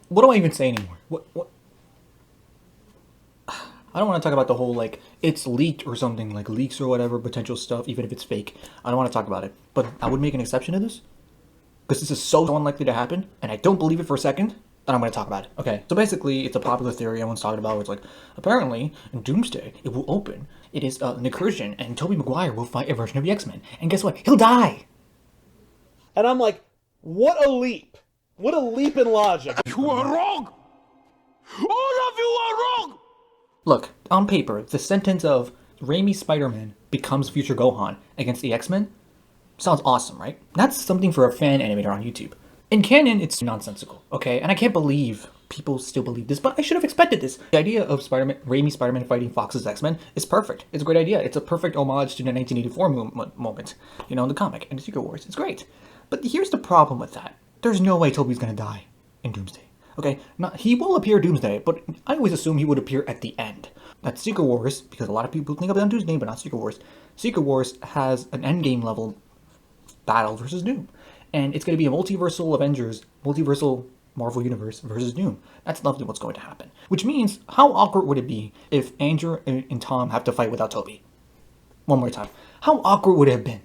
what do I even say anymore? What? I don't want to talk about the whole like it's leaked or something like leaks or whatever potential stuff, even if it's fake. I don't want to talk about it. But I would make an exception to this because this is so unlikely to happen, and I don't believe it for a second. That I'm going to talk about it. Okay, so basically, it's a popular theory everyone's talking about. Where it's like apparently in Doomsday it will open. It is an incursion, and Tobey Maguire will fight a version of the X-Men, and guess what? He'll die. And I'm like, what a leap! What a leap in logic! You are wrong! All of you are wrong! Look, on paper, the sentence of Raimi Spider-Man becomes future Gohan against the X-Men sounds awesome, right? That's something for a fan animator on YouTube. In canon, it's nonsensical, okay? And I can't believe people still believe this, but I should have expected this. The idea of Raimi Spider-Man fighting Fox's X-Men is perfect. It's a great idea. It's a perfect homage to the 1984 moment, in the comic and the Secret Wars. It's great. But here's the problem with that. There's no way Tobey's gonna die in Doomsday. Okay, he will appear Doomsday, but I always assume he would appear at the end. That Secret Wars, because a lot of people think of it on Doomsday, but not Secret Wars. Secret Wars has an endgame level battle versus Doom. And it's going to be a multiversal Avengers, multiversal Marvel Universe versus Doom. That's lovely what's going to happen. Which means, how awkward would it be if Andrew and Tom have to fight without Tobey? One more time. How awkward would it have been?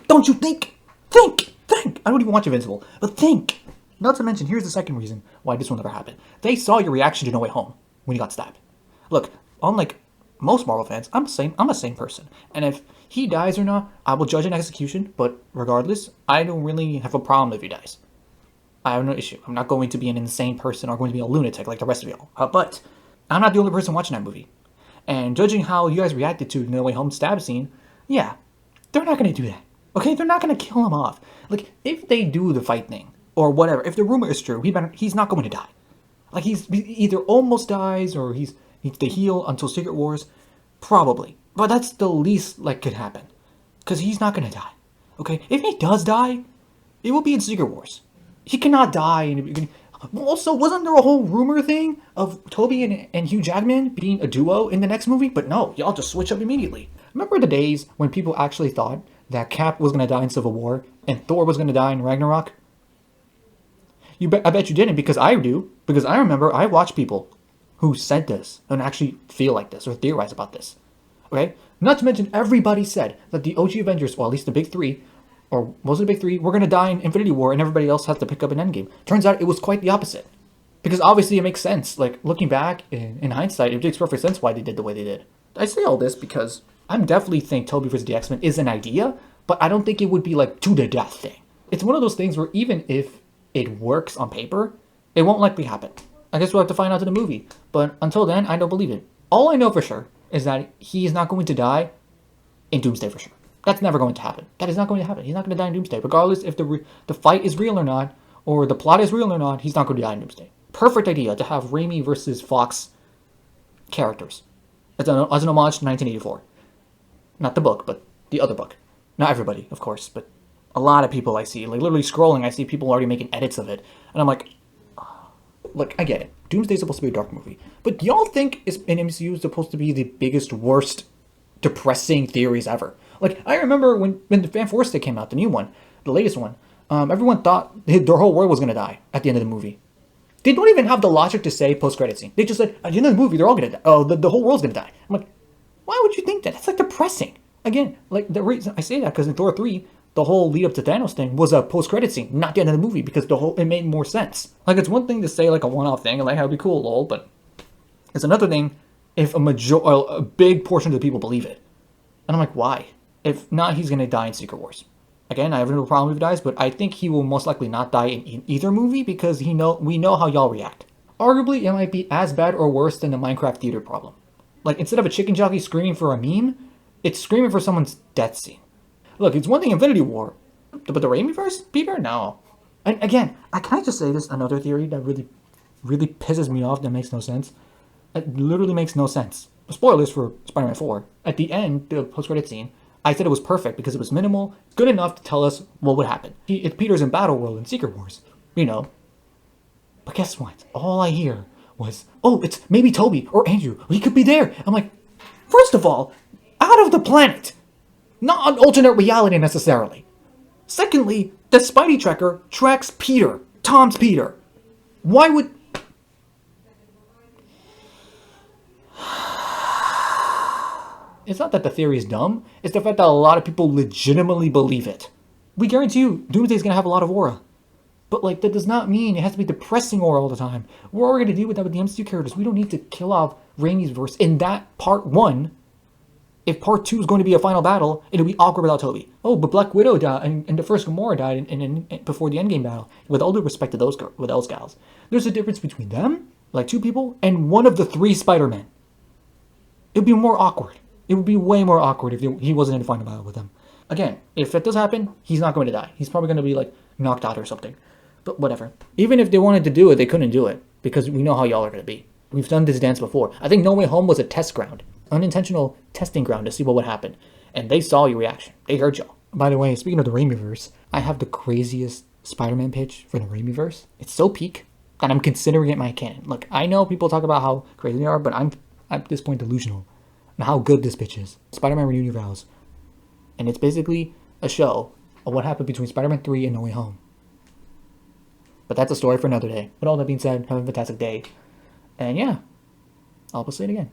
Don't you think? Think! I don't even watch Invincible, but think! Not to mention, here's the second reason why this will never happen. They saw your reaction to No Way Home when you got stabbed. Look, unlike most Marvel fans, I'm a sane person. And if he dies or not, I will judge an execution, but regardless, I don't really have a problem if he dies. I have no issue. I'm not going to be an insane person or going to be a lunatic like the rest of y'all. But I'm not the only person watching that movie. And judging how you guys reacted to the No Way Home stab scene, yeah, they're not going to do that. Okay, they're not going to kill him off. Like, if they do the fight thing, or whatever, if the rumor is true, he's not going to die. Like, he either almost dies, or he's to heal until Secret Wars. Probably. But that's the least, could happen. Because he's not going to die. Okay? If he does die, it will be in Secret Wars. He cannot die in the beginning. Also, wasn't there a whole rumor thing of Tobey and Hugh Jackman being a duo in the next movie? But no, y'all just switch up immediately. Remember the days when people actually thought that Cap was going to die in Civil War and Thor was going to die in Ragnarok? I bet you didn't, because I do. Because I remember I watched people who said this and actually feel like this or theorize about this. Okay? Not to mention, everybody said that the OG Avengers, or at least the big three, or most of the big three, were going to die in Infinity War and everybody else has to pick up an Endgame. Turns out it was quite the opposite. Because obviously it makes sense. Like, looking back in hindsight, it makes perfect sense why they did the way they did. I say all this because I definitely think Tobey vs. the X-Men is an idea, but I don't think it would be like to the death thing. It's one of those things where even if it works on paper, it won't likely happen. I guess we'll have to find out in the movie. But until then, I don't believe it. All I know for sure is that he is not going to die in Doomsday for sure. That's never going to happen. That is not going to happen. He's not going to die in Doomsday. Regardless if the fight is real or not, or the plot is real or not, he's not going to die in Doomsday. Perfect idea to have Raimi versus Fox characters. As an homage to 1984. Not the book, but the other book. Not everybody, of course, but a lot of people I see. Like, literally scrolling, I see people already making edits of it. And I'm like, look, I get it. Doomsday's supposed to be a dark movie. But y'all think an MCU is supposed to be the biggest, worst, depressing theories ever. Like, I remember when the Fan Force Day came out, the new one, the latest one, everyone thought their whole world was going to die at the end of the movie. They don't even have the logic to say post-credit scene. They just said, at the end of the movie, they're all going to die. Oh, the whole world's going to die. I'm like, why would you think that? That's, like, depressing. Again, like, the reason I say that, because in Thor 3, the whole lead up to Thanos thing was a post-credit scene, not the end of the movie, because it made more sense. Like, it's one thing to say, like, a one-off thing, and like, how it'd be cool, lol, but it's another thing if a big portion of the people believe it. And I'm like, why? If not, he's going to die in Secret Wars. Again, I have no problem if he dies, but I think he will most likely not die in either movie because we know how y'all react. Arguably, it might be as bad or worse than the Minecraft theater problem. Like, instead of a chicken jockey screaming for a meme, it's screaming for someone's death scene. Look, it's one thing Infinity War, but the Raimiverse? Peter? No. And again, can I just say this? Another theory that really, really pisses me off that makes no sense. It literally makes no sense. Spoilers for Spider-Man 4. At the end, the post-credit scene, I said it was perfect because it was minimal, good enough to tell us what would happen. Peter's in Battle World in Secret Wars, But guess what? All I hear was, oh, it's maybe Tobey or Andrew. He could be there. I'm like, first of all, out of the planet. Not an alternate reality necessarily. Secondly, the Spidey tracker tracks Peter. Tom's Peter. Why would... It's not that the theory is dumb. It's the fact that a lot of people legitimately believe it. We guarantee you, Doomsday's gonna have a lot of aura. But, like, that does not mean it has to be depressing aura all the time. We're already gonna deal with that with the MCU characters. We don't need to kill off Raimi's verse in that part 1. If part 2 is going to be a final battle, it'll be awkward without Toby. Oh, but Black Widow died, and the first Gamora died before the Endgame battle. With all due respect to those gals, there's a difference between them, like 2 people, and one of the 3 Spider-Men. It would be more awkward. It would be way more awkward if he wasn't in the final battle with them. Again, if that does happen, he's not going to die. He's probably going to be, like, knocked out or something. But whatever. Even if they wanted to do it, they couldn't do it. Because we know how y'all are going to be. We've done this dance before. I think No Way Home was a test ground. Unintentional testing ground to see what would happen. And they saw your reaction. They heard y'all. By the way, speaking of the Raimiverse, I have the craziest Spider-Man pitch for the Raimiverse. It's so peak that I'm considering it my canon. Look, I know people talk about how crazy they are, but I'm at this point delusional on how good this pitch is. Spider-Man Renew Your Vows. And it's basically a show of what happened between Spider-Man 3 and No Way Home. But that's a story for another day. With all that being said, have a fantastic day. And yeah, I'll say it again.